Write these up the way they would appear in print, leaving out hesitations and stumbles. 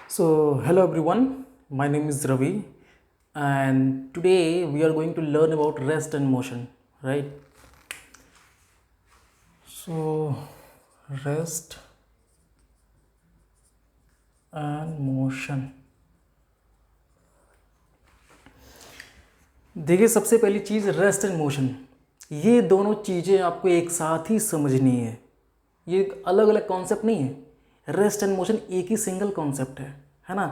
So, hello everyone, my name is Ravi, and today we are going to learn about rest and motion, right? So, rest and motion. देखिए, सबसे पहली चीज़ rest and motion, ये दोनों चीज़ें आपको एक साथ ही समझनी है। ये अलग अलग कॉन्सेप्ट नहीं है। रेस्ट एंड मोशन एक ही सिंगल कॉन्सेप्ट है ना।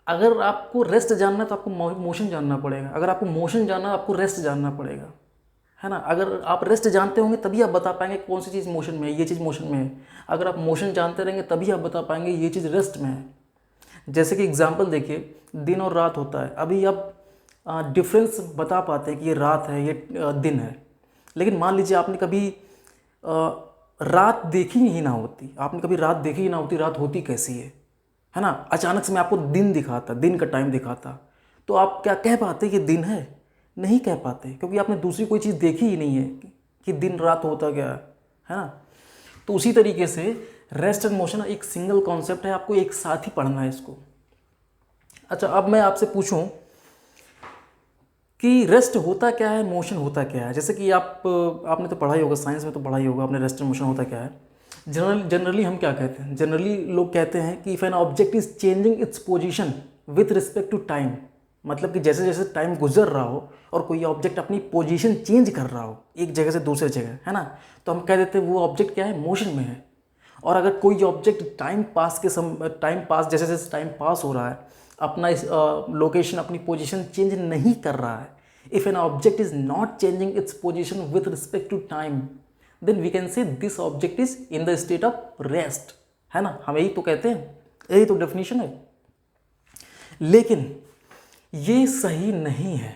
अगर आपको रेस्ट जानना है तो आपको मोशन जानना पड़ेगा, अगर आपको मोशन जानना है आपको रेस्ट जानना पड़ेगा, है ना। अगर आप रेस्ट जानते होंगे तभी आप बता पाएंगे कौन सी चीज़ मोशन में है, ये चीज़ मोशन में है। अगर आप मोशन जानते रहेंगे तभी आप बता पाएंगे ये चीज़ रेस्ट में है। जैसे कि एग्जांपल देखिए, दिन और रात होता है, अभी आप डिफरेंस बता पाते हैं कि ये रात है, ये दिन है। लेकिन मान लीजिए आपने कभी रात देखी ही ना होती, आपने कभी रात देखी ही ना होती, रात होती कैसी है ना। अचानक से मैं आपको दिन दिखाता, दिन का टाइम दिखाता, तो आप क्या कह पाते कि दिन है? नहीं कह पाते, क्योंकि आपने दूसरी कोई चीज़ देखी ही नहीं है कि दिन रात होता क्या है ना। तो उसी तरीके से रेस्ट एंड मोशन एक सिंगल कॉन्सेप्ट है, आपको एक साथ ही पढ़ना है इसको। अच्छा, अब मैं आपसे पूछूं कि रेस्ट होता क्या है, मोशन होता क्या है। जैसे कि आपने तो पढ़ा ही होगा, साइंस में तो पढ़ा ही होगा आपने, रेस्ट एंड मोशन होता क्या है। जनरली हम क्या कहते हैं, जनरली लोग कहते हैं कि if an object is changing its position with respect to time, मतलब कि जैसे जैसे टाइम गुजर रहा हो और कोई ऑब्जेक्ट अपनी पोजीशन चेंज कर रहा हो एक जगह से दूसरे जगह, है ना, तो हम कह देते हैं वो ऑब्जेक्ट क्या है, मोशन में है। और अगर कोई ऑब्जेक्ट टाइम पास जैसे जैसे टाइम पास हो रहा है अपना लोकेशन, अपनी पोजीशन चेंज नहीं कर रहा है, if an object is not changing its position with respect to time, then we can say this object is in the state of rest, है ना। हम यही तो कहते हैं, यही तो डेफिनेशन है। लेकिन ये सही नहीं है,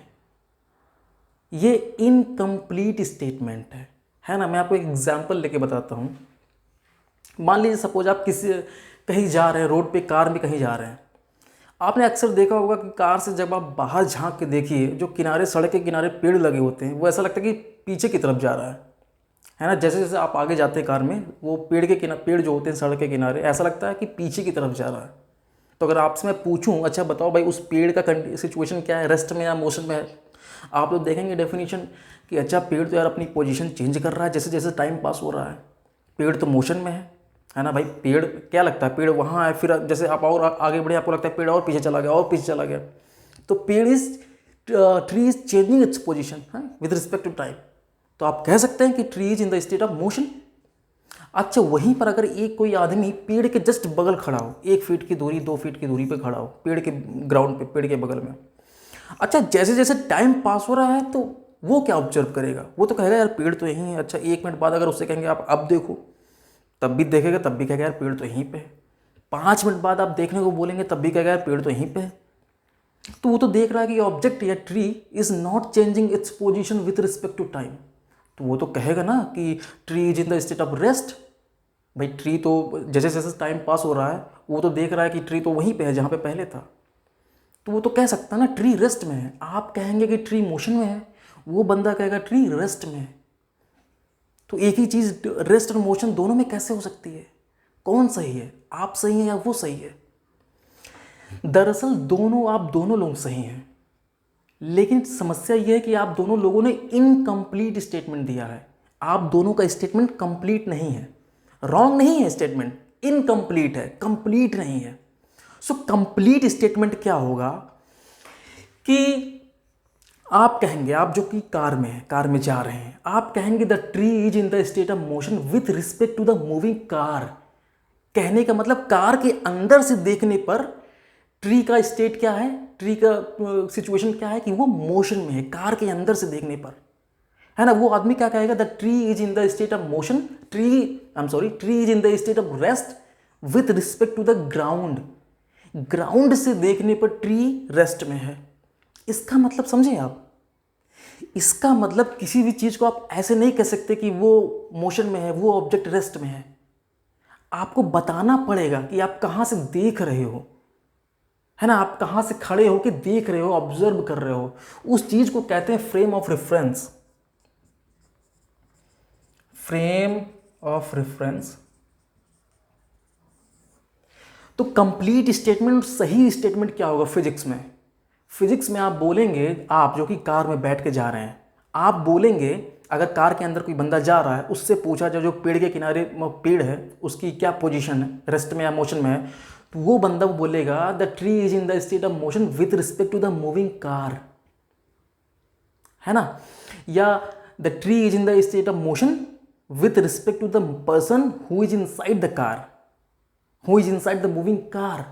ये इनकम्प्लीट स्टेटमेंट है ना। मैं आपको एक एग्जांपल लेके बताता हूँ। मान लीजिए सपोज आप कहीं जा रहे हैं, रोड पे कार में कहीं जा रहे हैं। आपने अक्सर देखा होगा कि कार से जब आप बाहर झांक के देखिए, जो किनारे, सड़क के किनारे पेड़ लगे होते हैं, वो ऐसा लगता है कि पीछे की तरफ जा रहा है ना। जैसे जैसे आप आगे जाते हैं कार में, वो पेड़ जो होते हैं सड़क के किनारे, ऐसा लगता है कि पीछे की तरफ जा रहा है। तो अगर आपसे मैं पूछूं, अच्छा बताओ भाई, उस पेड़ का सिचुएशन क्या है, रेस्ट में या मोशन में है, आप लोग देखेंगे डेफिनेशन कि अच्छा पेड़ तो यार अपनी पोजीशन चेंज कर रहा है जैसे जैसे टाइम पास हो रहा है, पेड़ तो मोशन में है ना भाई। पेड़ क्या लगता है, पेड़ वहाँ है, फिर जैसे आप और आगे बढ़े आपको लगता है पेड़ और पीछे चला गया और पीछे चला गया। तो पेड़ is tree is changing its position with respect to time. तो आप कह सकते हैं कि tree is in the state of motion. अच्छा, वहीं पर अगर एक कोई आदमी पेड़ के जस्ट बगल खड़ा हो, 1 फीट की दूरी, 2 फीट की दूरी पे खड़ा हो, पेड़ के ग्राउंड पे, पेड़ के बगल में, अच्छा जैसे जैसे टाइम पास हो रहा है तो वो क्या ऑब्जर्व करेगा, वो तो कहेगा यार पेड़ तो यहीं है। अच्छा, 1 मिनट बाद अगर उससे कहेंगे आप अब देखो, तब भी देखेगा, तब भी कहेगा यार पेड़ तो यहीं पे है। 5 मिनट बाद आप देखने को बोलेंगे, तब भी कहेगा यार पेड़ तो यहीं पे है। तो वो तो देख रहा है कि ऑब्जेक्ट या tree is not changing its position with respect to time. तो वो तो कहेगा ना कि tree is in the state of rest. भाई ट्री तो जैसे जैसे टाइम पास हो रहा है, वो तो देख रहा है कि ट्री तो वहीं पे है जहाँ पे पहले था। तो वो तो कह सकता है ना ट्री रेस्ट में है। आप कहेंगे कि ट्री मोशन में है, वो बंदा कहेगा ट्री रेस्ट में है। तो एक ही चीज़ रेस्ट और मोशन दोनों में कैसे हो सकती है? कौन सही है, आप सही हैं या वो सही है? दरअसल आप दोनों लोग सही हैं, लेकिन समस्या यह है कि आप दोनों लोगों ने इनकम्प्लीट स्टेटमेंट दिया है। आप दोनों का स्टेटमेंट कंप्लीट नहीं है, रॉन्ग नहीं है स्टेटमेंट, इनकम्प्लीट है, कंप्लीट नहीं है। सो कंप्लीट स्टेटमेंट क्या होगा कि आप कहेंगे, आप जो कि कार में है, कार में जा रहे हैं, आप कहेंगे the tree is in the state of motion with respect to the moving car. कहने का मतलब कार के अंदर से देखने पर ट्री का स्टेट क्या है, ट्री का सिचुएशन क्या है कि वो मोशन में है, कार के अंदर से देखने पर, है ना। वो आदमी क्या कहेगा, the tree is in the state of motion, tree is in the state of rest with respect to the ground. Ground से देखने पर ट्री रेस्ट में है। इसका मतलब समझे आप, इसका मतलब किसी भी चीज को आप ऐसे नहीं कह सकते कि वो मोशन में है, वो ऑब्जेक्ट रेस्ट में है। आपको बताना पड़ेगा कि आप कहां से देख रहे हो, है ना, आप कहां से खड़े हो कि देख रहे हो, ऑब्जर्व कर रहे हो। उस चीज को कहते हैं frame of reference. Frame of reference. तो कंप्लीट स्टेटमेंट, सही स्टेटमेंट क्या होगा फिजिक्स में? फिजिक्स में आप बोलेंगे, आप जो कि कार में बैठ के जा रहे हैं, आप बोलेंगे अगर कार के अंदर कोई बंदा जा रहा है, उससे पूछा जाए जो पेड़ के किनारे पेड़ है उसकी क्या पोजीशन है, रेस्ट में या मोशन में है, तो वो बंदा वो बोलेगा the tree is in the state of motion with respect to the moving car, है ना? या the tree is in the state of motion with respect to the person who is inside the car, who is inside the moving car,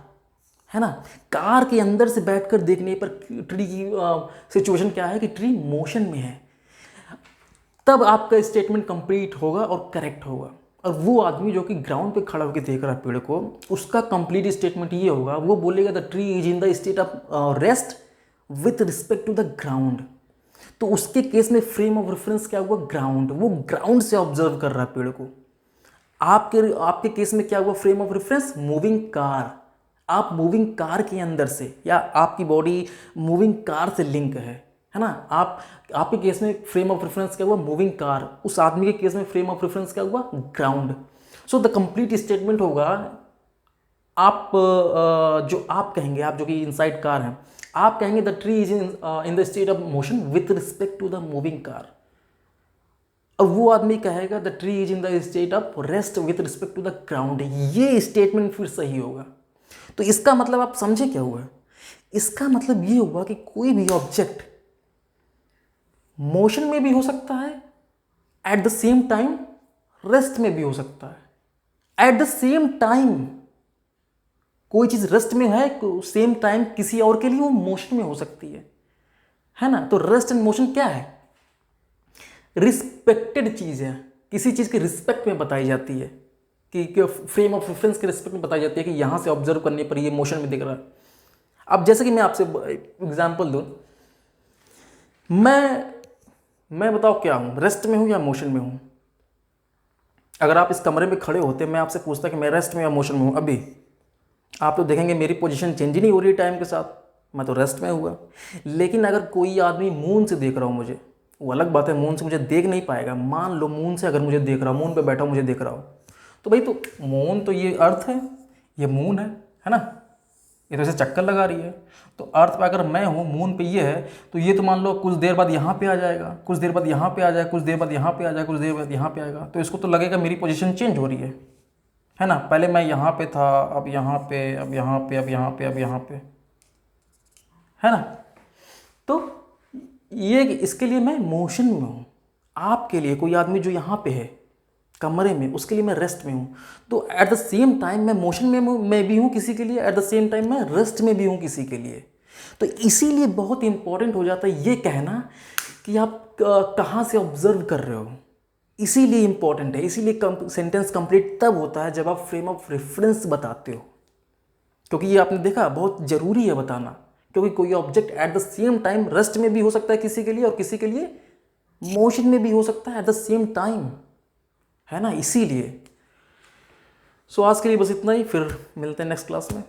है ना? Car के अंदर से बैठकर देखने पर ट्री की सिचुएशन क्या है कि ट्री मोशन में है, तब आपका स्टेटमेंट कंप्लीट होगा और करेक्ट होगा। और वो आदमी जो कि ग्राउंड पे खड़ा होकर देख रहा है पेड़ को, उसका कंप्लीट स्टेटमेंट ये होगा, वो बोलेगा the tree is in the state of rest with respect to the ground. तो उसके केस में फ्रेम ऑफ रेफरेंस क्या हुआ? ग्राउंड। वो ग्राउंड से ऑब्जर्व कर रहा है पेड़ को। आपके केस में क्या हुआ frame of reference? Moving car. आप मूविंग कार के अंदर से, या आपकी बॉडी मूविंग कार से लिंक है ना? आपके केस में फ्रेम ऑफ रेफरेंस क्या हुआ? Moving car. उस आदमी के केस में फ्रेम ऑफ रेफरेंस क्या हुआ? Ground. So the complete statement होगा, आप जो आप कहेंगे, आप जो कि इनसाइड कार हैं, आप कहेंगे the tree is in the state of motion with respect to the moving car, और वो आदमी कहेगा the tree is in the state of rest with respect to the ground. ये स्टेटमेंट फिर सही होगा। तो इसका मतलब आप समझे क्या हुआ? इसका मतलब ये हुआ कि कोई भी ऑब्जेक्ट मोशन में भी हो सकता है, at the same time rest में भी हो सकता है। एट द सेम टाइम कोई चीज रेस्ट में है, सेम टाइम किसी और के लिए वो मोशन में हो सकती है ना? तो रेस्ट एंड मोशन क्या है? रिस्पेक्टेड चीज है, किसी चीज के रिस्पेक्ट में बताई जाती है, कि फ्रेम ऑफ रेफरेंस के रिस्पेक्ट में बताई जाती है कि यहां से ऑब्जर्व करने पर ये मोशन में दिख रहा है। अब जैसे कि मैं आपसे एग्जांपल दूं, मैं बताओ क्या हूं, रेस्ट में हूं या मोशन में हूं? अगर आप इस कमरे में खड़े होते, मैं आपसे पूछता कि मैं रेस्ट में या मोशन में हूं, अभी आप तो देखेंगे मेरी पोजीशन चेंज ही नहीं हो रही टाइम के साथ, मैं तो रेस्ट में हुआ। लेकिन अगर कोई आदमी मून से देख रहा हो मुझे, वो अलग बात है, मून से मुझे देख नहीं पाएगा। मान लो मून से अगर मुझे देख रहा हो, मून पे बैठा मुझे देख रहा हो, तो भाई तो मून तो ये अर्थ है, ये मून है ना? ये तो ऐसे चक्कर लगा रही है। तो अर्थ पे अगर मैं हूँ, मून पे ये है, तो ये तो मान लो कुछ देर बाद यहाँ पे आ जाएगा, कुछ देर बाद यहाँ पे आ जाएगा, कुछ देर बाद यहाँ पे आ जाएगा, कुछ देर बाद यहाँ पे आएगा। तो इसको तो लगेगा मेरी पोजीशन चेंज हो रही है ना? पहले मैं यहाँ पे था, अब यहाँ पे, अब यहाँ पे, अब यहाँ पे, अब यहाँ पे, है ना? तो ये इसके लिए मैं मोशन में हूँ। आपके लिए कोई आदमी जो यहाँ पे है कमरे में, उसके लिए मैं रेस्ट में हूँ। तो एट द सेम टाइम मैं मोशन में मैं भी हूँ किसी के लिए, एट द सेम टाइम मैं रेस्ट में भी हूँ किसी के लिए। तो इसीलिए बहुत इंपॉर्टेंट हो जाता है ये कहना कि आप कहाँ से ऑब्जर्व कर रहे हो। इसीलिए इंपॉर्टेंट है, इसीलिए सेंटेंस कंप्लीट तब होता है जब आप फ्रेम ऑफ रेफरेंस बताते हो, क्योंकि ये आपने देखा बहुत ज़रूरी है बताना, क्योंकि कोई object at the same time rest में भी हो सकता है किसी के लिए, और किसी के लिए मोशन में भी हो सकता है एट द सेम टाइम, है ना? इसीलिए। सो आज के लिए बस इतना ही, फिर मिलते हैं नेक्स्ट क्लास में।